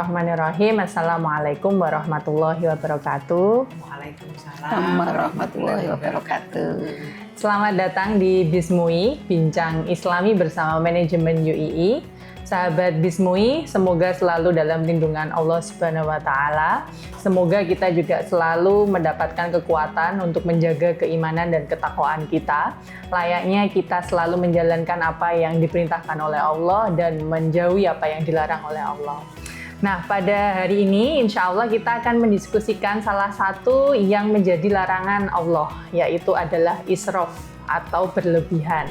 Bismillahirrahmanirrahim. Assalamualaikum warahmatullahi wabarakatuh. Waalaikumsalam warahmatullahi wabarakatuh. Selamat datang di Bismui, Bincang Islami bersama manajemen UII. Sahabat Bismui, semoga selalu dalam lindungan Allah Subhanahu wa Ta'ala. Semoga kita juga selalu mendapatkan kekuatan untuk menjaga keimanan dan ketakwaan kita. Layaknya kita selalu menjalankan apa yang diperintahkan oleh Allah dan menjauhi apa yang dilarang oleh Allah. Nah, pada hari ini insya Allah kita akan mendiskusikan salah satu yang menjadi larangan Allah, yaitu adalah israf atau berlebihan.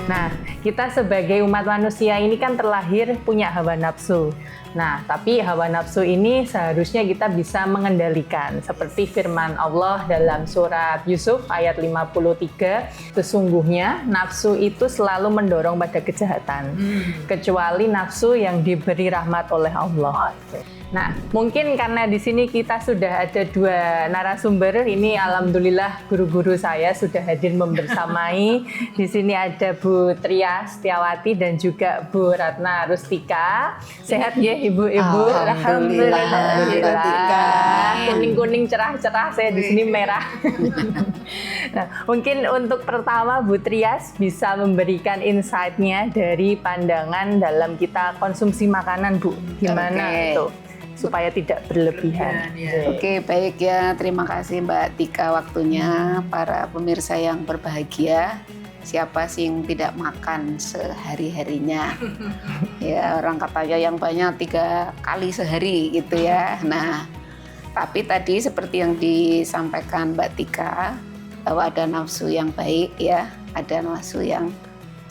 Nah, kita sebagai umat manusia ini kan terlahir punya hawa nafsu. Nah, tapi hawa nafsu ini seharusnya kita bisa mengendalikan. Seperti firman Allah dalam surat Yusuf ayat 53, sesungguhnya nafsu itu selalu mendorong pada kejahatan, kecuali nafsu yang diberi rahmat oleh Allah. Nah, mungkin karena di sini kita sudah ada dua narasumber. Ini alhamdulillah guru-guru saya sudah hadir membersamai. Di sini ada Bu Tria Setiawati dan juga Bu Ratna Rustika. Sehat ya Ibu-ibu? Alhamdulillah. Kuning-kuning cerah-cerah, saya di sini merah. Nah, mungkin untuk pertama Bu Trias bisa memberikan insight-nya dari pandangan dalam kita konsumsi makanan, Bu. Gimana itu? Supaya tidak berlebihan. Oke, baik ya. Terima kasih Mbak Tika waktunya. Para pemirsa yang berbahagia, siapa sih yang tidak makan sehari-harinya? Ya, orang katanya yang banyak 3 kali sehari gitu ya. Nah, tapi tadi seperti yang disampaikan Mbak Tika, bahwa ada nafsu yang baik ya, ada nafsu yang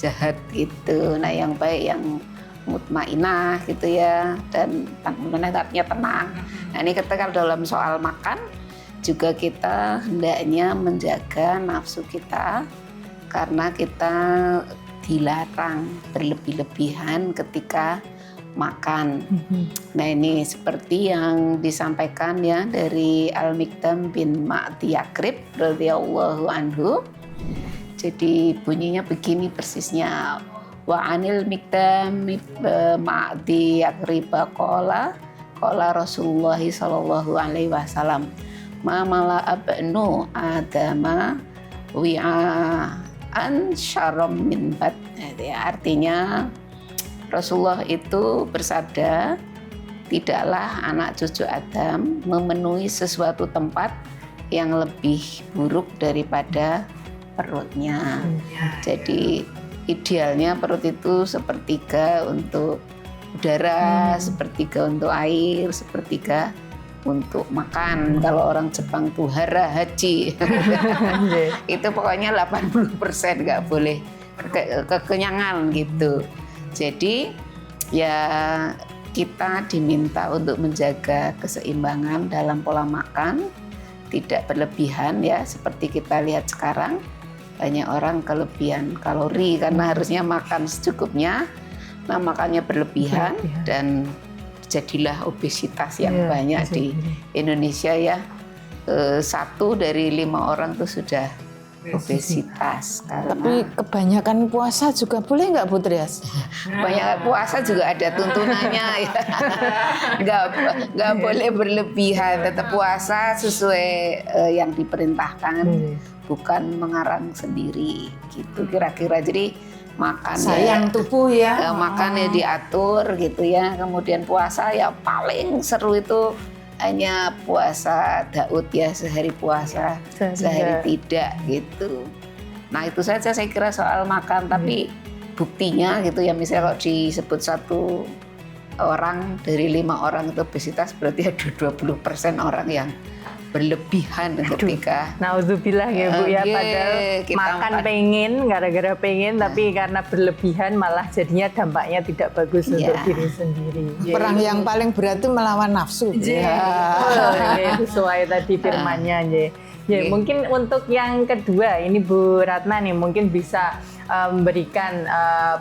jahat gitu. Nah, yang baik yang mutmainah gitu ya, dan artinya tenang. Nah, ini ketika dalam soal makan juga kita hendaknya menjaga nafsu kita, karena kita dilarang berlebih-lebihan ketika makan. Nah, ini seperti yang disampaikan ya dari Al-Mikdam bin Ma'di Yakrib radhiyallahu anhu. Jadi bunyinya begini persisnya. Wa anil Mikdam Ma'di Yakrib qala Rasulullah sallallahu alaihi wasallam ma mala abnu adama wi'an syaram min bat. Artinya Rasulullah itu bersabda, tidaklah anak cucu Adam memenuhi sesuatu tempat yang lebih buruk daripada perutnya. Jadi idealnya perut itu sepertiga untuk udara, sepertiga untuk air, sepertiga untuk makan. Kalau orang Jepang tuh hara haji. Itu pokoknya 80% nggak boleh kekenyangan gitu. Jadi ya kita diminta untuk menjaga keseimbangan dalam pola makan, tidak berlebihan ya, seperti kita lihat sekarang. Banyak orang kelebihan kalori karena harusnya makan secukupnya, nah makannya berlebihan dan jadilah obesitas yang banyak di Indonesia ya. 1 dari 5 orang tuh sudah obesitas. Tapi kebanyakan puasa juga boleh nggak Bu Trias? Banyak puasa juga ada tuntunannya ya. Nggak boleh berlebihan, tetap puasa sesuai yang diperintahkan. Bukan mengarang sendiri gitu kira-kira. Jadi makan sayang tubuh ya, makannya diatur gitu ya. Kemudian puasa ya paling seru itu hanya puasa Daud ya, sehari puasa sehari tidak gitu. Nah, itu saja saya kira soal makan. Tapi buktinya gitu ya, misalnya kalau disebut 1 orang dari 5 orang itu obesitas, berarti ada 20% orang yang berlebihan ketika naudzubillah ya Bu ya, padahal makan pengen, gara-gara pengen, tapi karena berlebihan malah jadinya dampaknya tidak bagus untuk diri sendiri. Perang yang paling berat itu melawan nafsu. Sesuai tadi firmannya. Mungkin untuk yang kedua ini Bu Ratna nih mungkin bisa memberikan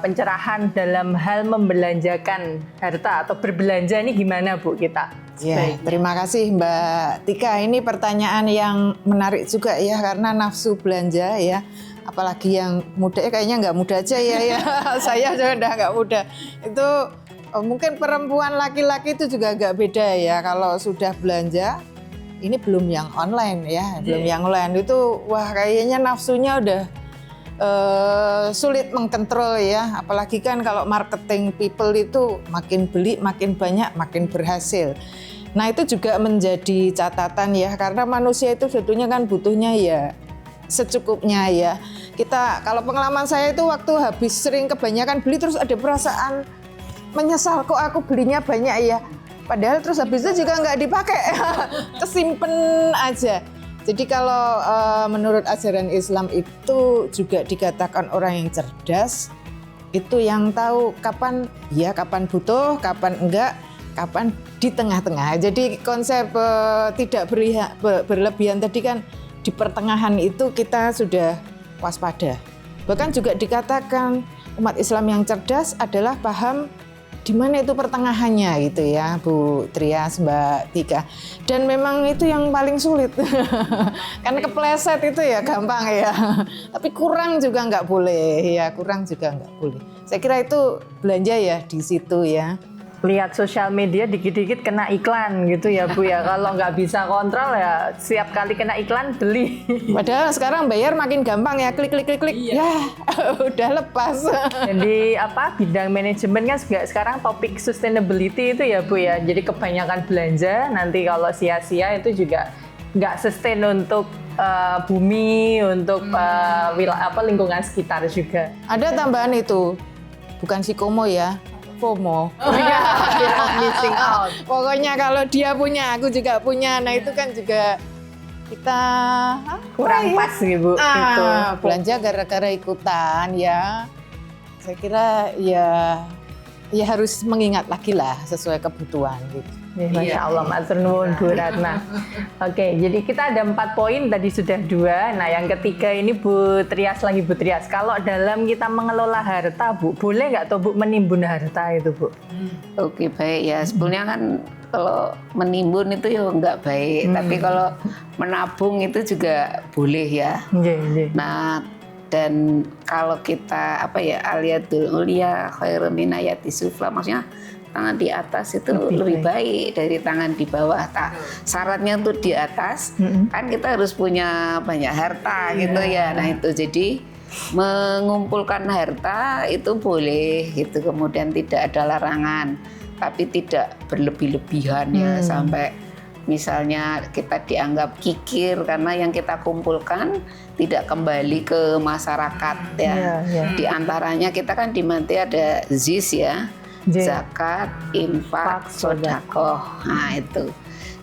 pencerahan dalam hal membelanjakan harta atau berbelanja ini gimana Bu kita? Ya, terima kasih Mbak Tika. Ini pertanyaan yang menarik juga ya, karena nafsu belanja ya apalagi yang muda, kayaknya nggak muda aja ya. Saya juga udah nggak muda. Itu mungkin perempuan laki-laki itu juga agak beda ya. Kalau sudah belanja, ini belum yang online ya, belum yang online itu, wah kayaknya nafsunya udah sulit mengkontrol ya. Apalagi kan kalau marketing people itu makin beli, makin banyak, makin berhasil. Nah itu juga menjadi catatan ya, karena manusia itu sebetulnya kan butuhnya ya secukupnya ya. Kita, kalau pengalaman saya itu waktu habis sering kebanyakan beli terus ada perasaan menyesal, kok aku belinya banyak ya. Padahal terus habis itu juga nggak dipakai, kesimpen aja. Jadi kalau menurut ajaran Islam itu juga dikatakan orang yang cerdas, itu yang tahu kapan ya, kapan butuh, kapan enggak, kapan di tengah-tengah. Jadi konsep tidak berlebihan tadi kan, di pertengahan itu kita sudah waspada. Bahkan juga dikatakan umat Islam yang cerdas adalah paham di mana itu pertengahannya gitu ya, Bu Trias, Mbak Tika. Dan memang itu yang paling sulit. Karena kepleset itu ya gampang ya. Tapi kurang juga nggak boleh ya, kurang juga nggak boleh. Saya kira itu belanja ya di situ ya. Lihat sosial media dikit-dikit kena iklan gitu ya Bu ya. Kalau nggak bisa kontrol ya setiap kali kena iklan beli. Padahal sekarang bayar makin gampang ya, klik. Iya. Ya udah lepas. Jadi bidang manajemen kan juga sekarang topik sustainability itu ya Bu ya. Jadi kebanyakan belanja nanti kalau sia-sia itu juga nggak sustain untuk bumi, untuk lingkungan sekitar juga. Ada tambahan itu, bukan Sikomo ya, FOMO. Missing out. Pokoknya kalau dia punya, aku juga punya. Nah itu kan juga kita Kurang pas gitu Bu. Gitu. Belanja gara-gara ikutan ya. Saya kira ya harus mengingat lagi lah sesuai kebutuhan gitu. Masya Allah, matur nuwun Bu Ratna. Oke, jadi kita ada 4 poin, tadi sudah 2. Nah yang ketiga ini Bu Trias lagi, Bu Trias. Kalau dalam kita mengelola harta Bu, boleh nggak tuh Bu menimbun harta itu Bu? Oke, baik ya. Sebenarnya kan kalau menimbun itu ya nggak baik, tapi kalau menabung itu juga boleh ya. Nah, dan kalau kita aliyatul ulya khairun min ayati sufla, maksudnya tangan di atas itu lebih baik dari tangan di bawah. Syaratnya tuh di atas, kan kita harus punya banyak harta gitu ya. Nah itu jadi mengumpulkan harta itu boleh gitu, kemudian tidak ada larangan, tapi tidak berlebih-lebihan ya, sampai misalnya kita dianggap kikir karena yang kita kumpulkan tidak kembali ke masyarakat ya. Di antaranya kita kan di Mati ada ZIS ya, zakat, infak, sedekah. Nah itu.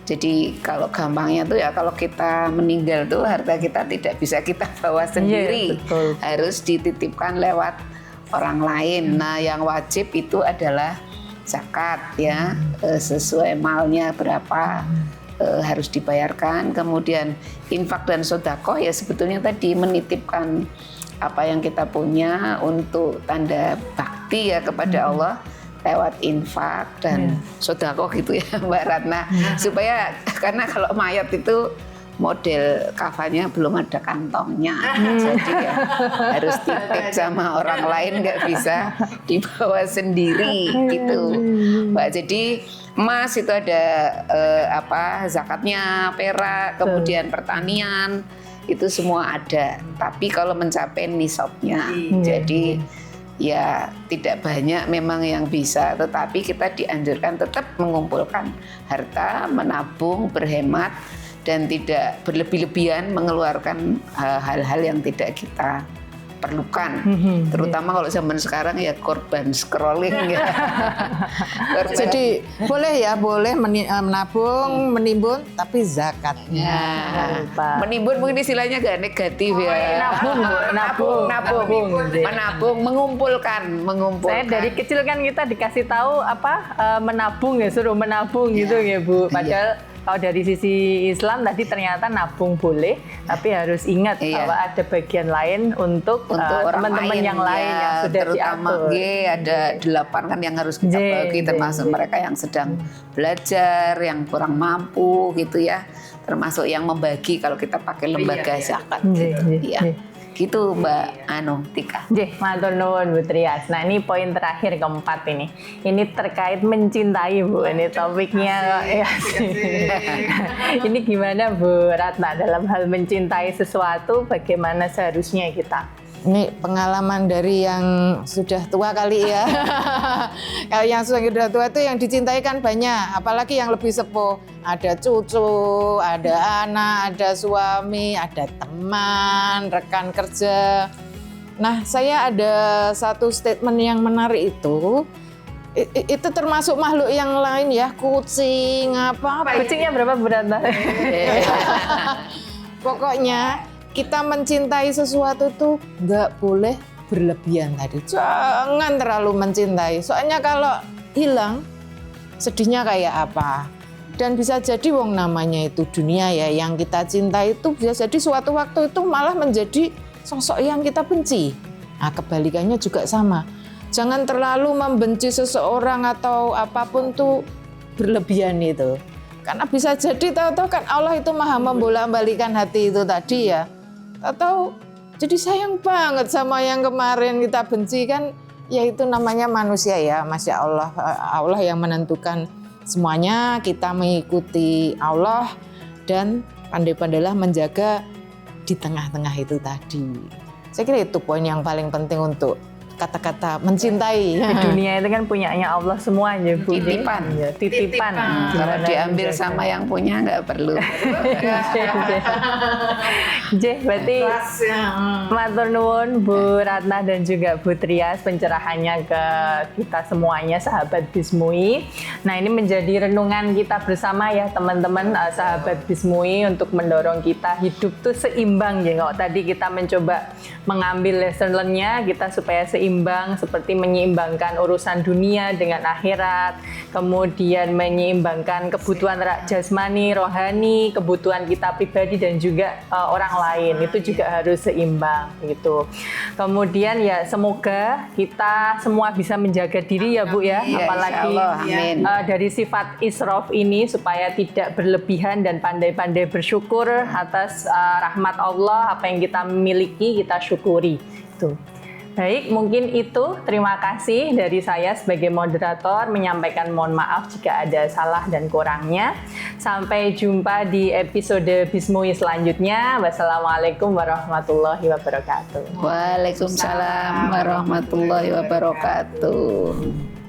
Jadi kalau gampangnya tuh ya, kalau kita meninggal tuh harta kita tidak bisa kita bawa sendiri, harus dititipkan lewat orang lain. Nah yang wajib itu adalah zakat ya, sesuai malnya berapa harus dibayarkan. Kemudian infak dan sedekah ya sebetulnya tadi menitipkan apa yang kita punya untuk tanda bakti ya kepada Allah lewat infak dan sedekah gitu ya Mbak Ratna. Supaya karena kalau mayat itu model kafannya belum ada kantongnya, jadi ya harus titip sama orang lain, nggak bisa dibawa sendiri gitu Mbak. Jadi emas itu ada zakatnya, perak, kemudian pertanian itu semua ada. Tapi kalau mencapai nisabnya, jadi ya tidak banyak memang yang bisa, tetapi kita dianjurkan tetap mengumpulkan harta, menabung, berhemat, dan tidak berlebih-lebihan mengeluarkan hal-hal yang tidak kita perlukan. Terutama kalau zaman sekarang ya korban scrolling ya. Jadi boleh menabung, menimbun, tapi zakatnya. Menimbun mungkin istilahnya agak negatif ya. Menabung, mengumpulkan. Saya dari kecil kan kita dikasih tahu menabung ya, suruh menabung gitu ya Bu. Padahal kalau dari sisi Islam tadi ternyata nabung boleh, tapi harus ingat bahwa ada bagian lain untuk teman-teman yang lain yang sudah terutama diatur. Ada 8 kan yang harus kita bagi, termasuk mereka yang sedang belajar, yang kurang mampu gitu ya, termasuk yang membagi kalau kita pakai lembaga zakat gitu ya. Gitu Mbak Tika. Jeh, matur nuwun Bu Trias. Nah, ini poin terakhir keempat ini. Ini terkait mencintai Bu. Ini topiknya kok ya. Ini gimana Bu Ratna dalam hal mencintai sesuatu, bagaimana seharusnya kita? Ini pengalaman dari yang sudah tua kali ya. Kalau yang sudah tua itu yang dicintai kan banyak, apalagi yang lebih sepuh. Ada cucu, ada anak, ada suami, ada teman, rekan kerja. Nah, saya ada satu statement yang menarik itu. Itu termasuk makhluk yang lain ya, kucing, apa. Kucingnya berapa Bu Ratna? Pokoknya kita mencintai sesuatu tuh nggak boleh berlebihan tadi. Jangan terlalu mencintai. Soalnya kalau hilang, sedihnya kayak apa. Dan bisa jadi wong namanya itu dunia ya, yang kita cintai itu bisa jadi suatu waktu itu malah menjadi sosok yang kita benci. Nah, kebalikannya juga sama. Jangan terlalu membenci seseorang atau apapun tuh berlebihan itu. Karena bisa jadi tahu-tahu kan Allah itu maha membolak-balikan hati itu tadi ya. Atau jadi sayang banget sama yang kemarin kita benci kan, ya itu namanya manusia ya, Masya Allah. Allah yang menentukan semuanya, kita mengikuti Allah dan pandai-pandailah menjaga di tengah-tengah itu tadi. Saya kira itu poin yang paling penting untuk kata-kata mencintai. Dunia itu kan punyanya Allah semua aja Bu. Titipan. Ya, titipan. Kalau Gimana diambil menjaga? sama yang punya nggak perlu. Berarti matur nuwun Bu Ratna dan juga Bu Trias pencerahannya ke kita semuanya sahabat Bismui. Nah, ini menjadi renungan kita bersama ya teman-teman sahabat Bismui untuk mendorong kita hidup tuh seimbang ya. Kalau tadi kita mencoba mengambil lesson learn-nya, kita supaya seimbang seperti menyeimbangkan urusan dunia dengan akhirat, kemudian menyeimbangkan kebutuhan jasmani, rohani, kebutuhan kita pribadi dan juga orang lain, itu juga harus seimbang gitu. Kemudian ya semoga kita semua bisa menjaga diri ya Bu ya, Ya, apalagi insya Allah, amin. dari sifat israf ini supaya tidak berlebihan dan pandai-pandai bersyukur atas rahmat Allah, apa yang kita miliki kita syukuri. Tuh. Baik, mungkin itu. Terima kasih dari saya sebagai moderator menyampaikan mohon maaf jika ada salah dan kurangnya. Sampai jumpa di episode Bismui selanjutnya. Wassalamualaikum warahmatullahi wabarakatuh. Waalaikumsalam warahmatullahi wabarakatuh.